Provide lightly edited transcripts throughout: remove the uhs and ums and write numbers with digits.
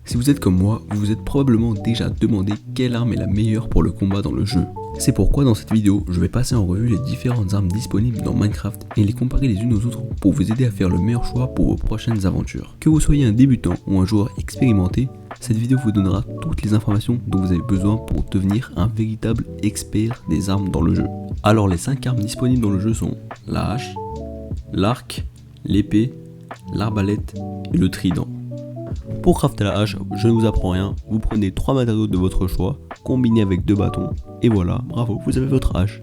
Si vous êtes comme moi, vous vous êtes probablement déjà demandé quelle arme est la meilleure pour le combat dans le jeu. C'est pourquoi dans cette vidéo, je vais passer en revue les différentes armes disponibles dans Minecraft et les comparer les unes aux autres pour vous aider à faire le meilleur choix pour vos prochaines aventures. Que vous soyez un débutant ou un joueur expérimenté, cette vidéo vous donnera toutes les informations dont vous avez besoin pour devenir un véritable expert des armes dans le jeu. Alors les 5 armes disponibles dans le jeu sont la hache, l'arc, l'épée, l'arbalète et le trident. Pour crafter la hache, je ne vous apprends rien, vous prenez 3 matériaux de votre choix, combinés avec 2 bâtons, et voilà, bravo, vous avez votre hache.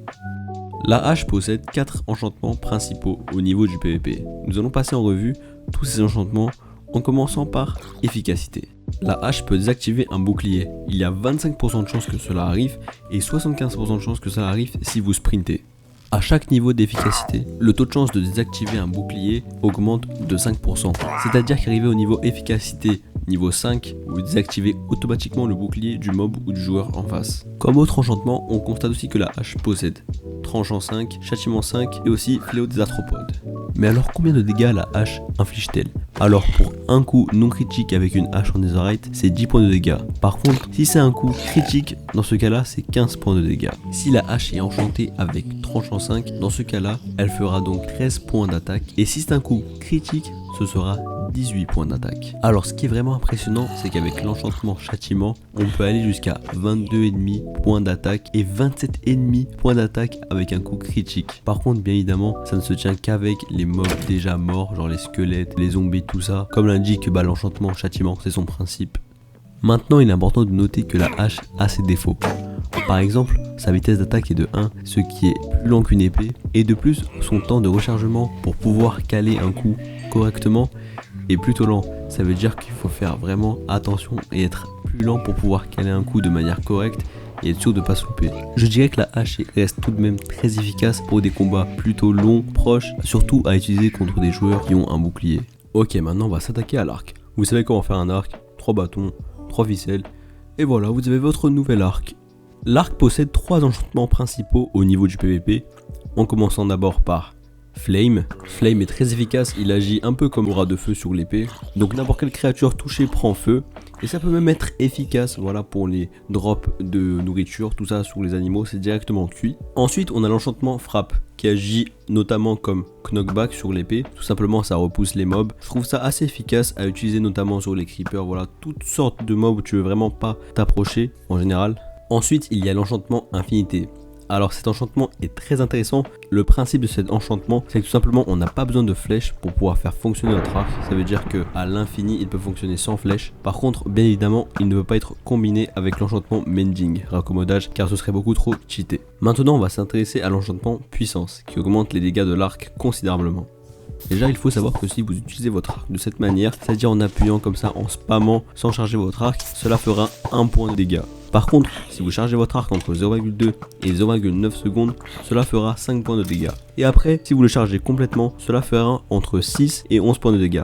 La hache possède 4 enchantements principaux au niveau du PVP. Nous allons passer en revue tous ces enchantements en commençant par efficacité. La hache peut désactiver un bouclier, il y a 25% de chances que cela arrive et 75% de chances que cela arrive si vous sprintez. À chaque niveau d'efficacité, le taux de chance de désactiver un bouclier augmente de 5%. C'est-à-dire qu'arrivé au niveau efficacité niveau 5, vous désactivez automatiquement le bouclier du mob ou du joueur en face. Comme autre enchantement, on constate aussi que la hache possède tranchant 5, châtiment 5 et aussi fléau des arthropodes. Mais alors combien de dégâts la hache inflige-t-elle? Alors pour un coup non critique avec une hache en netherite, c'est 10 points de dégâts. Par contre, si c'est un coup critique, dans ce cas là c'est 15 points de dégâts. Si la hache est enchantée avec tranchant 5, dans ce cas là, elle fera donc 13 points d'attaque. Et si c'est un coup critique, ce sera 18 points d'attaque. Alors ce qui est vraiment impressionnant, c'est qu'avec l'enchantement châtiment, on peut aller jusqu'à 22,5 points d'attaque et 27,5 points d'attaque avec un coup critique. Par contre, bien évidemment, ça ne se tient qu'avec les mobs déjà morts, genre les squelettes, les zombies, tout ça. Comme l'indique l'enchantement châtiment, c'est son principe. Maintenant, il est important de noter que la hache a ses défauts. Par exemple, sa vitesse d'attaque est de 1, ce qui est plus lent qu'une épée, et de plus, son temps de rechargement pour pouvoir caler un coup correctement est plutôt lent. Ça veut dire qu'il faut faire vraiment attention et être plus lent pour pouvoir caler un coup de manière correcte et être sûr de ne pas se louper. Je dirais que la hache reste tout de même très efficace pour des combats plutôt longs, proches, surtout à utiliser contre des joueurs qui ont un bouclier. Ok, maintenant on va s'attaquer à l'arc. Vous savez comment faire un arc, 3 bâtons, 3 ficelles, et voilà, vous avez votre nouvel arc. L'arc possède 3 enchantements principaux au niveau du PVP, en commençant d'abord par Flame. Flame est très efficace, il agit un peu comme aura de feu sur l'épée. Donc n'importe quelle créature touchée prend feu. Et ça peut même être efficace, voilà, pour les drops de nourriture, tout ça sur les animaux, c'est directement cuit. Ensuite on a l'enchantement Frappe, qui agit notamment comme knockback sur l'épée. Tout simplement ça repousse les mobs. Je trouve ça assez efficace à utiliser notamment sur les creepers, voilà, toutes sortes de mobs où tu veux vraiment pas t'approcher en général. Ensuite il y a l'enchantement Infinité. Alors cet enchantement est très intéressant. Le principe de cet enchantement, c'est que tout simplement on n'a pas besoin de flèches pour pouvoir faire fonctionner notre arc. Ça veut dire que à l'infini il peut fonctionner sans flèches. Par contre, bien évidemment, il ne peut pas être combiné avec l'enchantement Mending, raccommodage, car ce serait beaucoup trop cheaté. Maintenant on va s'intéresser à l'enchantement Puissance, qui augmente les dégâts de l'arc considérablement. Déjà il faut savoir que si vous utilisez votre arc de cette manière, c'est-à-dire en appuyant comme ça, en spammant sans charger votre arc, cela fera 1 point de dégâts. Par contre, si vous chargez votre arc entre 0,2 et 0,9 secondes, cela fera 5 points de dégâts. Et après, si vous le chargez complètement, cela fera entre 6 et 11 points de dégâts.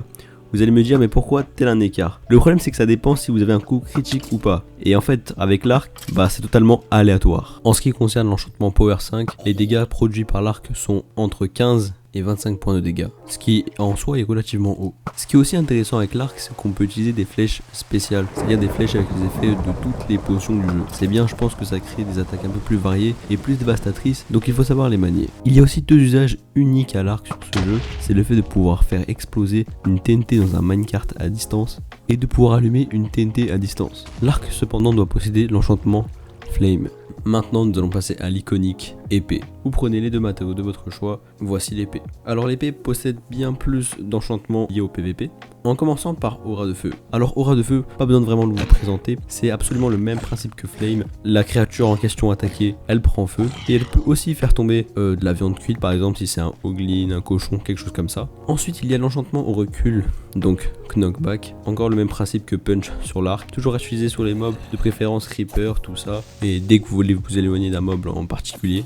Vous allez me dire, mais pourquoi tel un écart? Le problème c'est que ça dépend si vous avez un coup critique ou pas. Et en fait, avec l'arc, c'est totalement aléatoire. En ce qui concerne l'enchantement Power 5, les dégâts produits par l'arc sont entre 15 et 25 points de dégâts, ce qui en soi est relativement haut. Ce qui est aussi intéressant avec l'arc, c'est qu'on peut utiliser des flèches spéciales, c'est-à-dire des flèches avec les effets de toutes les potions du jeu. C'est bien, je pense que ça crée des attaques un peu plus variées et plus dévastatrices, donc il faut savoir les manier. Il y a aussi 2 usages uniques à l'arc sur ce jeu, c'est le fait de pouvoir faire exploser une TNT dans un minecart à distance et de pouvoir allumer une TNT à distance. L'arc cependant doit posséder l'enchantement Flame. Maintenant nous allons passer à l'iconique épée. Vous prenez les 2 matériaux de votre choix, voici l'épée. Alors l'épée possède bien plus d'enchantements liés au PVP, en commençant par Aura de Feu. Alors Aura de Feu, pas besoin de vraiment vous la présenter, c'est absolument le même principe que Flame. La créature en question attaquée, elle prend feu, et elle peut aussi faire tomber de la viande cuite, par exemple si c'est un hoglin, un cochon, quelque chose comme ça. Ensuite il y a l'enchantement au recul, donc knockback, encore le même principe que punch sur l'arc, toujours à utiliser sur les mobs, de préférence creeper, tout ça, et dès que vous voulez vous éloigner d'un mob en particulier.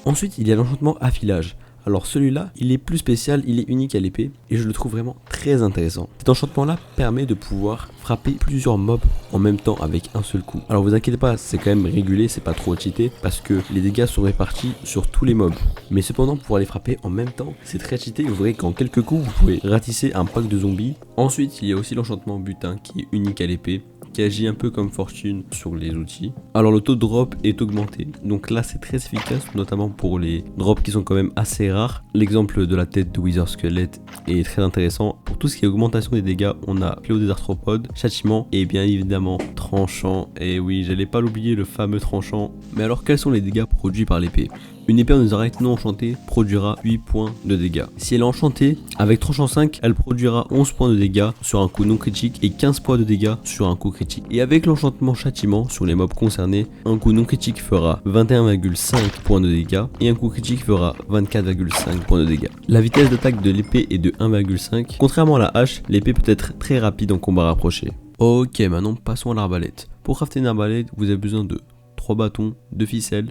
Ensuite il y a l'enchantement affilage. Alors celui-là, il est plus spécial, il est unique à l'épée et je le trouve vraiment très intéressant. Cet enchantement-là permet de pouvoir frapper plusieurs mobs en même temps avec un seul coup. Alors vous inquiétez pas, c'est quand même régulé, c'est pas trop cheaté parce que les dégâts sont répartis sur tous les mobs. Mais cependant, pour les frapper en même temps, c'est très cheaté. Vous verrez qu'en quelques coups, vous pouvez ratisser un pack de zombies. Ensuite, il y a aussi l'enchantement butin qui est unique à l'épée, qui agit un peu comme fortune sur les outils. Alors le taux de drop est augmenté, donc là c'est très efficace, notamment pour les drops qui sont quand même assez rares. L'exemple de la tête de Wither Squelette est très intéressant. Pour tout ce qui est augmentation des dégâts, on a Fléau des Arthropodes, Châtiment et bien évidemment Tranchant. Et oui, j'allais pas l'oublier, le fameux Tranchant. Mais alors quels sont les dégâts produits par l'épée? Une épée en netherite non enchantée produira 8 points de dégâts. Si elle est enchantée, avec Tranchant 5, elle produira 11 points de dégâts sur un coup non critique et 15 points de dégâts sur un coup critique. Et avec l'enchantement Châtiment sur les mobs concernés, un coup non critique fera 21,5 points de dégâts et un coup critique fera 24,5 points de dégâts. La vitesse d'attaque de l'épée est de 1,5. Contrairement à la hache, l'épée peut être très rapide en combat rapproché. Ok, maintenant passons à l'arbalète. Pour crafter une arbalète, vous avez besoin de 3 bâtons, 2 ficelles,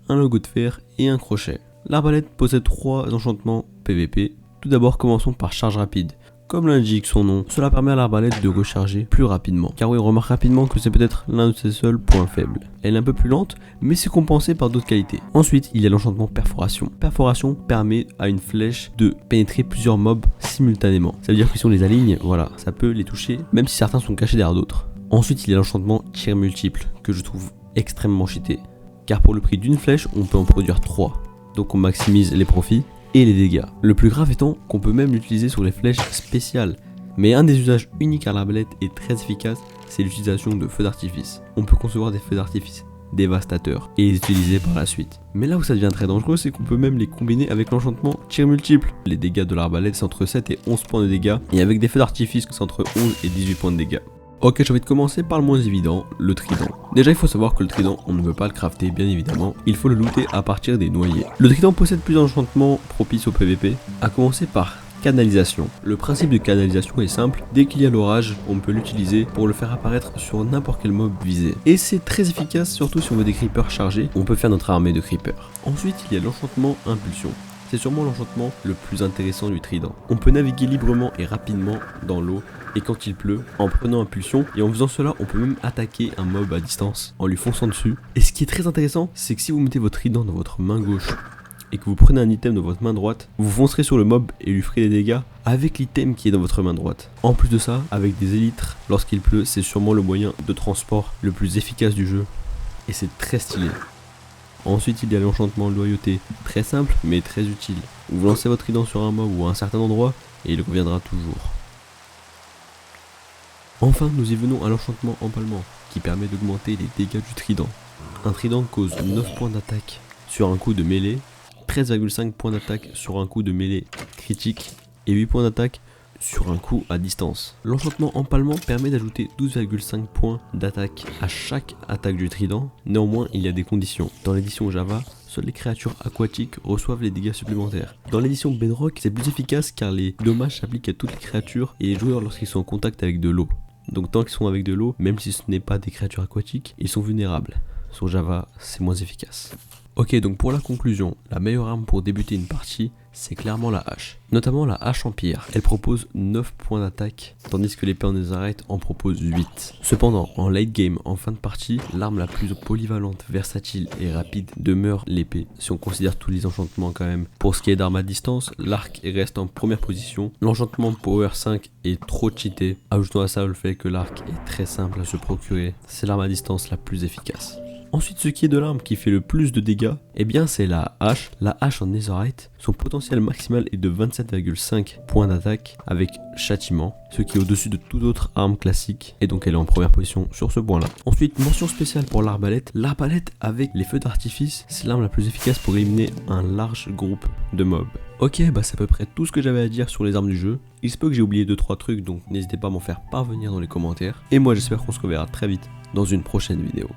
un logo de fer et un crochet. L'arbalète possède 3 enchantements PVP. Tout d'abord, commençons par charge rapide. Comme l'indique son nom, cela permet à l'arbalète de recharger plus rapidement. Car oui, on remarque rapidement que c'est peut-être l'un de ses seuls points faibles. Elle est un peu plus lente, mais c'est compensé par d'autres qualités. Ensuite, il y a l'enchantement perforation. Perforation permet à une flèche de pénétrer plusieurs mobs simultanément. Ça veut dire que si on les aligne, voilà, ça peut les toucher, même si certains sont cachés derrière d'autres. Ensuite, il y a l'enchantement tir multiple, que je trouve extrêmement cheaté. Car pour le prix d'une flèche, on peut en produire 3. Donc on maximise les profits et les dégâts. Le plus grave étant qu'on peut même l'utiliser sur les flèches spéciales. Mais un des usages uniques à l'arbalète et très efficace, c'est l'utilisation de feux d'artifice. On peut concevoir des feux d'artifice dévastateurs et les utiliser par la suite. Mais là où ça devient très dangereux, c'est qu'on peut même les combiner avec l'enchantement tir multiple. Les dégâts de l'arbalète, c'est entre 7 et 11 points de dégâts, et avec des feux d'artifice, c'est entre 11 et 18 points de dégâts. Ok, j'ai envie de commencer par le moins évident, le trident. Déjà, il faut savoir que le trident, on ne veut pas le crafter, bien évidemment. Il faut le looter à partir des noyers. Le trident possède plusieurs enchantements propices au PVP, à commencer par canalisation. Le principe de canalisation est simple, dès qu'il y a l'orage, on peut l'utiliser pour le faire apparaître sur n'importe quel mob visé. Et c'est très efficace, surtout si on veut des creepers chargés, on peut faire notre armée de creepers. Ensuite, il y a l'enchantement impulsion. C'est sûrement l'enchantement le plus intéressant du trident. On peut naviguer librement et rapidement dans l'eau et quand il pleut, en prenant impulsion, et en faisant cela, on peut même attaquer un mob à distance en lui fonçant dessus. Et ce qui est très intéressant, c'est que si vous mettez votre trident dans votre main gauche et que vous prenez un item dans votre main droite, vous foncerez sur le mob et lui ferez des dégâts avec l'item qui est dans votre main droite. En plus de ça, avec des élytres, lorsqu'il pleut, c'est sûrement le moyen de transport le plus efficace du jeu et c'est très stylé. Ensuite, il y a l'enchantement loyauté, très simple mais très utile. Vous lancez votre trident sur un mob ou à un certain endroit et il reviendra toujours. Enfin, nous y venons à l'enchantement empalement, qui permet d'augmenter les dégâts du trident. Un trident cause 9 points d'attaque sur un coup de mêlée, 13,5 points d'attaque sur un coup de mêlée critique et 8 points d'attaque sur un coup à distance. L'enchantement empalement permet d'ajouter 12,5 points d'attaque à chaque attaque du trident. Néanmoins, il y a des conditions. Dans l'édition Java, seules les créatures aquatiques reçoivent les dégâts supplémentaires. Dans l'édition Bedrock, c'est plus efficace car les dommages s'appliquent à toutes les créatures et les joueurs lorsqu'ils sont en contact avec de l'eau. Donc tant qu'ils sont avec de l'eau, même si ce n'est pas des créatures aquatiques, ils sont vulnérables. Sur Java, c'est moins efficace. Ok, donc pour la conclusion, la meilleure arme pour débuter une partie, c'est clairement la hache. Notamment la hache empire. Elle propose 9 points d'attaque, tandis que l'épée en netherite en propose 8. Cependant, en late game, en fin de partie, l'arme la plus polyvalente, versatile et rapide demeure l'épée. Si on considère tous les enchantements quand même. Pour ce qui est d'armes à distance, l'arc reste en première position. L'enchantement Power 5 est trop cheaté. Ajoutons à ça le fait que l'arc est très simple à se procurer. C'est l'arme à distance la plus efficace. Ensuite, ce qui est de l'arme qui fait le plus de dégâts, eh bien c'est la hache. La hache en netherite, son potentiel maximal est de 27,5 points d'attaque avec châtiment, ce qui est au-dessus de toute autre arme classique, et donc elle est en première position sur ce point-là. Ensuite, mention spéciale pour l'arbalète. L'arbalète avec les feux d'artifice, c'est l'arme la plus efficace pour éliminer un large groupe de mobs. Ok, bah c'est à peu près tout ce que j'avais à dire sur les armes du jeu. Il se peut que j'ai oublié 2-3 trucs, donc n'hésitez pas à m'en faire parvenir dans les commentaires. Et moi j'espère qu'on se reverra très vite dans une prochaine vidéo.